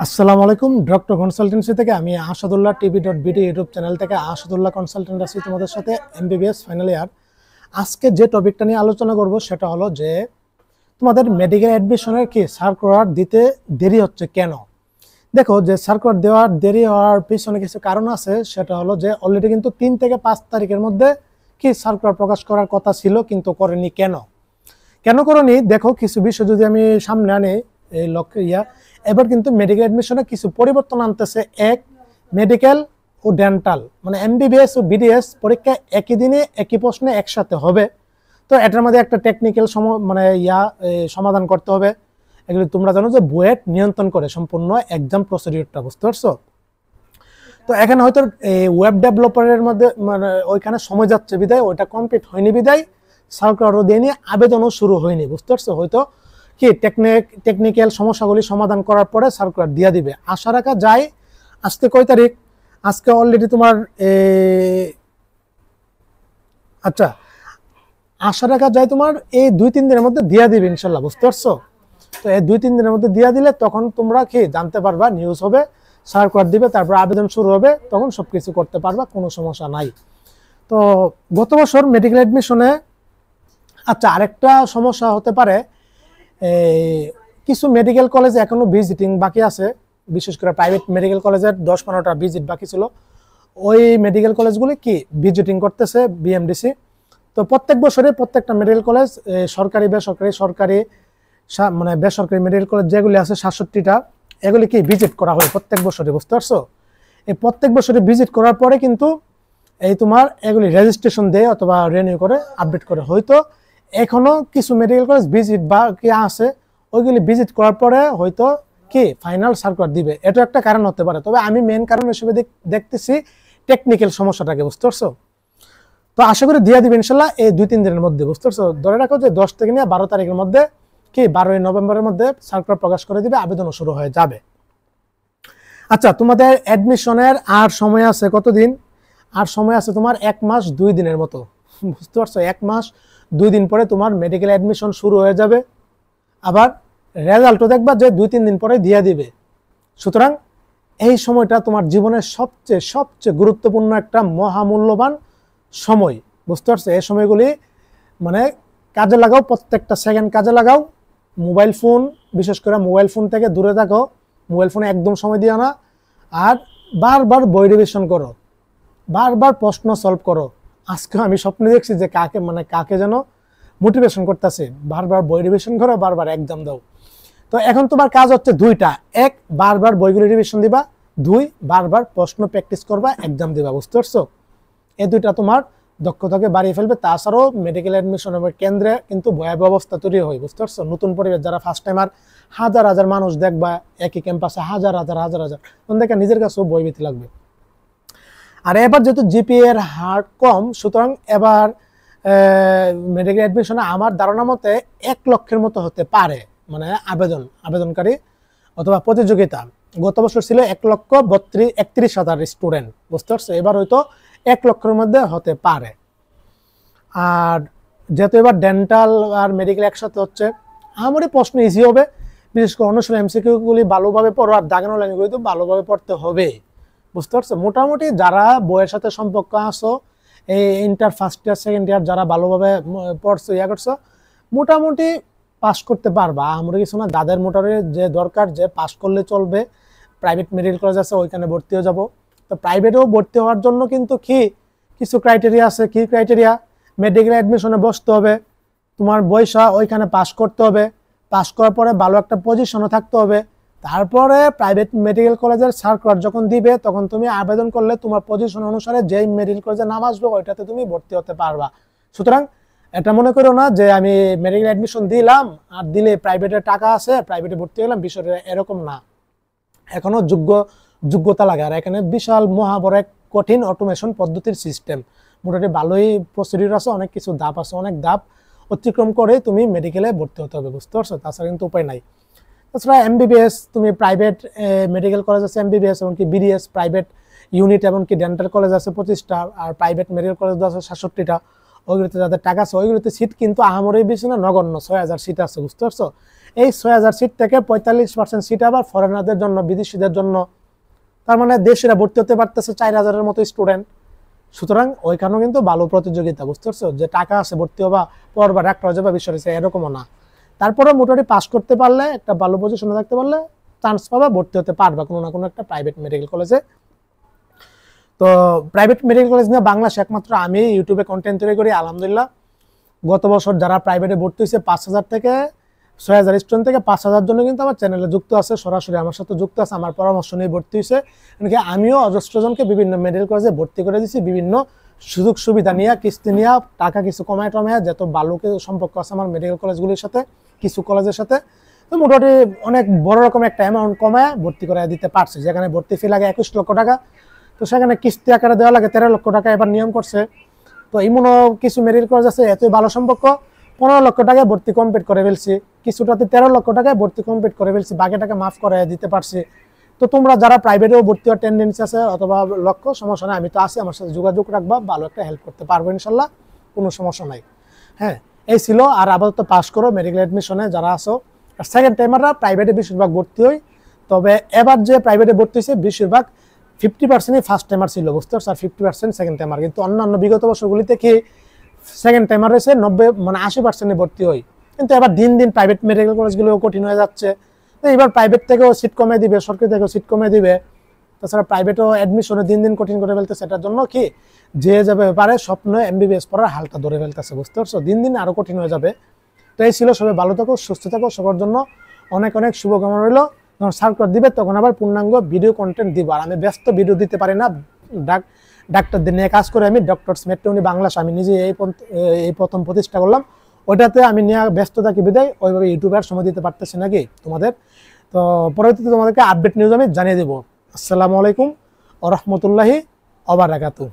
আসসালামু আলাইকুম। Doctor consultancy থেকে আমি আসাদুল্লাহ টিভি.বিডি ইউটিউব চ্যানেল থেকে আসাদুল্লাহ কনসালটেন্ট আছি তোমাদের সাথে এমবিবিএস ফাইনাল ইয়ার। আজকে যে টপিকটা নিয়ে আলোচনা করব সেটা হলো যে তোমাদের মেডিকেল অ্যাডমিশনের কি সার্কুলার দিতে দেরি হচ্ছে কেন। দেখো, যে সার্কুলার দেওয়ার দেরি হওয়ার পিছনে কিছু কারণ আছে। সেটা হলো যে অলরেডি কিন্তু 3 থেকে 5 তারিখের মধ্যে কি সার্কুলার প্রকাশ করার কথা ছিল, কিন্তু করেনি। কেন কেন করেনি দেখো, কিছু বিষয় যদি আমি সামনে আনি এই লক্ষ্য এবার কিন্তু মেডিকেল অ্যাডমিশনে কিছু পরিবর্তন আনতেছে। এক, মেডিকেল ও ডেন্টাল মানে এমবিবিএস ও বিডিএস পরীক্ষা একই দিনে একই প্রশ্নে একসাথে হবে। তো এটার মধ্যে একটা টেকনিক্যাল সমাধান করতে হবে। এগুলো তোমরা জানো যে বুয়েট নিয়ন্ত্রণ করে সম্পূর্ণ এক্সাম প্রসিডিউরটা, বুঝতে পারছো? তো এখানে হয়তো ওয়েব ডেভেলপারের মধ্যে মানে ওইখানে সময় যাচ্ছে বিদায় ওইটা কমপ্লিট হয়নি, বিদায় সার্কুলারও দেয়নি, আবেদনও শুরু হয়নি, বুঝতে পারছো? হয়তো কি টেকনিক্যাল সমস্যাগুলি সমাধান করার পরে সার্কুলার দিয়ে দিবে, আশা রাখা যায়। আজকে কয় তারিখ? আজকে অলরেডি তোমার আচ্ছা, আশা রাখা যায় তোমার এই 2-3 দিনের মধ্যে দিয়ে দিবে ইনশাল্লাহ, বুঝতে পারছো? তো এই 2-3 দিনের মধ্যে দিয়ে দিলে তখন তোমরা কি জানতে পারবা, নিউজ হবে, সার্কুলার দিবে, তারপর আবেদন শুরু হবে, তখন সবকিছু করতে পারবা, কোনো সমস্যা নাই। তো গত বছর মেডিকেল অ্যাডমিশনে আচ্ছা আরেকটা সমস্যা হতে পারে, কিছু মেডিকেল কলেজে এখনো ভিজিটিং বাকি আছে, বিশেষ করে প্রাইভেট মেডিকেল কলেজের 10-15টা ভিজিট বাকি ছিল। ওই মেডিকেল কলেজগুলি কি ভিজিটিং করতেছে বিএমডিসি। তো প্রত্যেক বছরে প্রত্যেকটা মেডিকেল কলেজ, সরকারি সরকারি মানে বেসরকারি মেডিকেল কলেজ যেগুলি আছে 67টা, এগুলি কি ভিজিট করা হয় প্রত্যেক বছরে, বুঝতে পারছো? এই প্রত্যেক বছরে ভিজিট করার পরে কিন্তু এই তোমার এগুলি রেজিস্ট্রেশন দেয় অথবা রিনিউ করে আপডেট করে। হয়তো এখনো কিছু মেডিকেল কলেজ ভিজিট বা কি আছে, ওইগুলি ভিজিট করার পরে হয়তো কি ফাইনাল সার্কুলার দিবে, এটা একটা কারণ হতে পারে। তবে আমি মেন কারণ হিসেবে দেখতেছি টেকনিক্যাল সমস্যাটাকে, বুঝতে পারছো? তো আশা করি দিয়ে দিবে ইনশাল্লাহ এই 2-3 দিনের মধ্যে, বুঝতে পারছো? ধরে রাখো যে 10 থেকে নিয়ে 12 তারিখের মধ্যে কি 12ই নভেম্বরের মধ্যে সার্কুলার প্রকাশ করে দিবে, আবেদনও শুরু হয়ে যাবে। আচ্ছা, তোমাদের অ্যাডমিশনের আর সময় আছে কতদিন? আর সময় আছে তোমার 1 মাস 2 দিনের মতো, বুঝতে পারছো? 1 মাস 2 দিন পরে তোমার মেডিকেল অ্যাডমিশন শুরু হয়ে যাবে। আবার রেজাল্টও দেখবা যে 2-3 দিন পরে দিয়ে দিবে। সুতরাং এই সময়টা তোমার জীবনের সবচেয়ে সবচেয়ে গুরুত্বপূর্ণ একটা মহামূল্যবান সময়, বুঝতে পারছো? এই সময়গুলি মানে কাজে লাগাও, প্রত্যেকটা সেকেন্ড কাজে লাগাও। মোবাইল ফোন, বিশেষ করে মোবাইল ফোন থেকে দূরে থাকো, মোবাইল ফোনে একদম সময় দিও না। আর বারবার বই রিভিশন করো, বারবার প্রশ্ন সলভ করো। আজকে আমি স্বপ্নে দেখছি যে কাকে যেন মোটিভেশন করতেছে, বারবার বই রিভিশন করো, বারবার এক্সাম দাও। তো এখন তোমার কাজ হচ্ছে দুইটা: এক, বারবার বইগুলি রিভিশন দিবা; দুই, বারবার প্রশ্ন প্র্যাকটিস করবা, এক্সাম দিবা, বুঝতে পারছো? এই দুইটা তোমার দক্ষতাকে বাড়িয়ে ফেলবে। তাছাড়াও মেডিকেল অ্যাডমিশনের কেন্দ্রে কিন্তু ভয়াবহ অবস্থা তৈরি হয়, বুঝতে পারছো? নতুন পরিবেশ, যারা ফার্স্ট টাইমার, হাজার হাজার মানুষ দেখবা একই ক্যাম্পাসে, হাজার হাজার হাজার হাজার, তখন দেখে নিজের কাছেও ভয়ভীতি লাগবে। আর এবার যেহেতু জিপিএ এর হার কম, সুতরাং এবার মেডিকেল অ্যাডমিশনে আমার ধারণা মতে 1 লক্ষের মতো হতে পারে, মানে আবেদনকারী অথবা প্রতিযোগিতা। গত বছর ছিল 1,31,000 স্টুডেন্ট, বুঝতে পারছো? এবার হয়তো 1 লক্ষের মধ্যে হতে পারে। আর যেহেতু এবার ডেন্টাল আর মেডিকেল একসাথে হচ্ছে, আমারই প্রশ্ন ইজি হবে। বিশেষ করে অনুশীলন এমসিকিউগুলি ভালোভাবে পড়ো, আর দাগানো লাইনগুলি তো ভালোভাবে পড়তে হবে, বুঝতে পারছো? মোটামুটি যারা বইয়ের সাথে সম্পর্ক আসো, এই inter first year second year যারা ভালোভাবে পড়ছো, করছো, মোটামুটি পাস করতে পারবা। আমরা কিছু না, যাদের মোটামুটি যে দরকার, যে পাস করলে চলবে, প্রাইভেট মেডিকেল কলেজ আছে ওইখানে ভর্তি হয়ে যাবো। তো প্রাইভেটেও ভর্তি হওয়ার জন্য কিন্তু কিছু ক্রাইটেরিয়া আছে। কি ক্রাইটেরিয়া? মেডিকেল অ্যাডমিশনে বসতে হবে, তোমার বয়সা ওইখানে পাস করতে হবে, পাস করার পরে ভালো একটা পজিশনে থাকতে হবে। তারপরে প্রাইভেট মেডিকেল কলেজের সার্কুলার যখন দিবে, তখন তুমি আবেদন করলে তোমার পজিশন অনুসারে যেই মেডিকেল কলেজের নাম আসবে ওইটাতে তুমি ভর্তি হতে পারবা। সুতরাং এটা মনে করো না যে আমি মেডিকেল অ্যাডমিশন দিলাম আর দিলে প্রাইভেটের টাকা আছে, প্রাইভেটে ভর্তি হলাম, বিষয়টা এরকম না। এখনো যোগ্যতা লাগে। আর এখানে বিশাল মহাবড় এক কঠিন অটোমেশন পদ্ধতির সিস্টেম, মোটামুটি ভালোই প্রসিডিউর আছে, অনেক কিছু ধাপ আছে, অনেক ধাপ অতিক্রম করে তুমি মেডিকেলে ভর্তি হতে হবে, বুঝতে পারছো? তাছাড়া কিন্তু উপায় নাই। তাছাড়া এমবিবিএস, তুমি প্রাইভেট মেডিকেল কলেজ আছে এমবিবিএস, এমনকি বিডিএস প্রাইভেট ইউনিট, এমনকি ডেন্টাল কলেজ আছে 25টা, আর প্রাইভেট মেডিকেল কলেজ আছে 67টা। ওইগুলোতে যাদের টাকা আছে ওইগুলোতে সিট কিন্তু আহামরি বেশি না, নগণ্য 6,000 সিট আছে, বুঝতে পারছো? এই 6000 সিট থেকে 45% সিট আবার ফরেনারদের জন্য, বিদেশিদের জন্য। তার মানে দেশিরা ভর্তি হতে পারতেছে 4000-এর মতো স্টুডেন্ট। সুতরাং ওইখানেও কিন্তু ভালো প্রতিযোগিতা, বুঝতে পারছো? যে টাকা আছে ভর্তি হবা, পড়বা, ডাক্তার হয়ে যাবা, বিশ্ব এরকমও না। তারপরে মোটামুটি পাস করতে পারলে, একটা ভালো পজিশনে থাকতে পারলে চান্স পাবা, ভর্তি হতে পারবা কোনো না কোনো একটা প্রাইভেট মেডিকেল কলেজে। তো প্রাইভেট মেডিকেল কলেজ নিয়ে বাংলাদেশে একমাত্র আমি ইউটিউবে কন্টেন্ট তৈরি করি আলহামদুলিল্লাহ। গত বছর যারা প্রাইভেটে ভর্তি হয়েছে 5000 থেকে 6000 স্টুডেন্ট থেকে 5000 জন কিন্তু আমার চ্যানেলে যুক্ত আছে, সরাসরি আমার সাথে যুক্ত আছে, আমার পরামর্শ নিয়ে ভর্তি হয়েছে। এমনকি আমিও অজস্র জনকে বিভিন্ন মেডিকেল কলেজে ভর্তি করে দিয়েছি, বিভিন্ন সুযোগ সুবিধা নিয়ে, কিস্তি নিয়ে, টাকা কিছু কমায় টমায়, যত ভালো সম্পর্ক আছে আমার মেডিকেল কলেজগুলির সাথে, কিছু কলেজের সাথে। তো মোটামুটি অনেক বড় রকম একটা অ্যামাউন্ট কমায় ভর্তি করে দিতে পারছে। যেখানে ভর্তি ফি লাগে 21 লক্ষ টাকা, তো সেখানে কিস্তি আকারে দেওয়া লাগে 13 লক্ষ টাকা এবার নিয়ম করছে। তো এমনও কিছু মেডিকেল কলেজ আছে এতই ভালো সম্পর্ক, 15 লক্ষ টাকায় ভর্তি কমপ্লিট করে ফেলছি, কিছুটাতে 13 লক্ষ টাকায় ভর্তি কমপ্লিট করে ফেলছি, বাকি টাকা মাফ করে দিতে পারছি। তো তোমরা যারা প্রাইভেটেও ভর্তি হওয়ার টেন্ডেন্সি আছে অথবা লক্ষ্য, সমস্যা নাই, আমি তো আছি, আমার সাথে যোগাযোগ রাখবা, ভালো একটা হেল্প করতে পারবো ইনশাল্লাহ, কোনো সমস্যা নাই। হ্যাঁ, এই ছিল। আর আপাতত পাস করো মেডিকেল অ্যাডমিশনে যারা আসো। আর সেকেন্ড টাইমাররা প্রাইভেটে বেশিরভাগ ভর্তি হই, তবে এবার যে প্রাইভেটে ভর্তি হয়েছে বেশিরভাগ 50%ই ফার্স্ট টাইমার ছিল, বুঝতে পারছো, আর 50% সেকেন্ড টাইমার। কিন্তু অন্যান্য বিগত বছরগুলিতে কি সেকেন্ড টাইমার রয়েছে 80% ভর্তি হই। কিন্তু এবার দিন দিন প্রাইভেট মেডিকেল কলেজগুলো কঠিন হয়ে যাচ্ছে। তো এবার প্রাইভেট থেকেও সিট কমে দিবে, সরকারি থেকেও সিট কমে দিবে। তাছাড়া প্রাইভেটও অ্যাডমিশনে দিন দিন কঠিন করে ফেলতেছে, এটার জন্য কি যে যাবে পারে স্বপ্ন MBBS পড়ার হালটা ধরে ফেলতেছে, বুঝতে পারছো, দিন দিন আরো কঠিন হয়ে যাবে। তো এই ছিল। সবাই ভালো থাকো, সুস্থ থাকো, সবার জন্য অনেক অনেক শুভকামনা রইল। যখন সার্কুলার দিবে তখন আবার পূর্ণাঙ্গ ভিডিও কন্টেন্ট দিব। আর আমি ব্যস্ত ভিডিও দিতে পারি না, ডাক্তারদের নিয়ে কাজ করে আমি, ডক্টরস মেট্রোনি বাংলাদেশ আমি নিজে এই প্রথম প্রতিষ্ঠা করলাম, ওইটাতে আমি নিয়ে ব্যস্ত থাকি বিদায় ওইভাবে ইউটিউবে আর সময় দিতে পারতেছি নাকি তোমাদের। তো পরবর্তীতে তোমাদেরকে আপডেট নিউজ আমি জানিয়ে দেবো। আসসালামু আলাইকুম ওয়া রাহমাতুল্লাহি ওয়া বারাকাতুহু।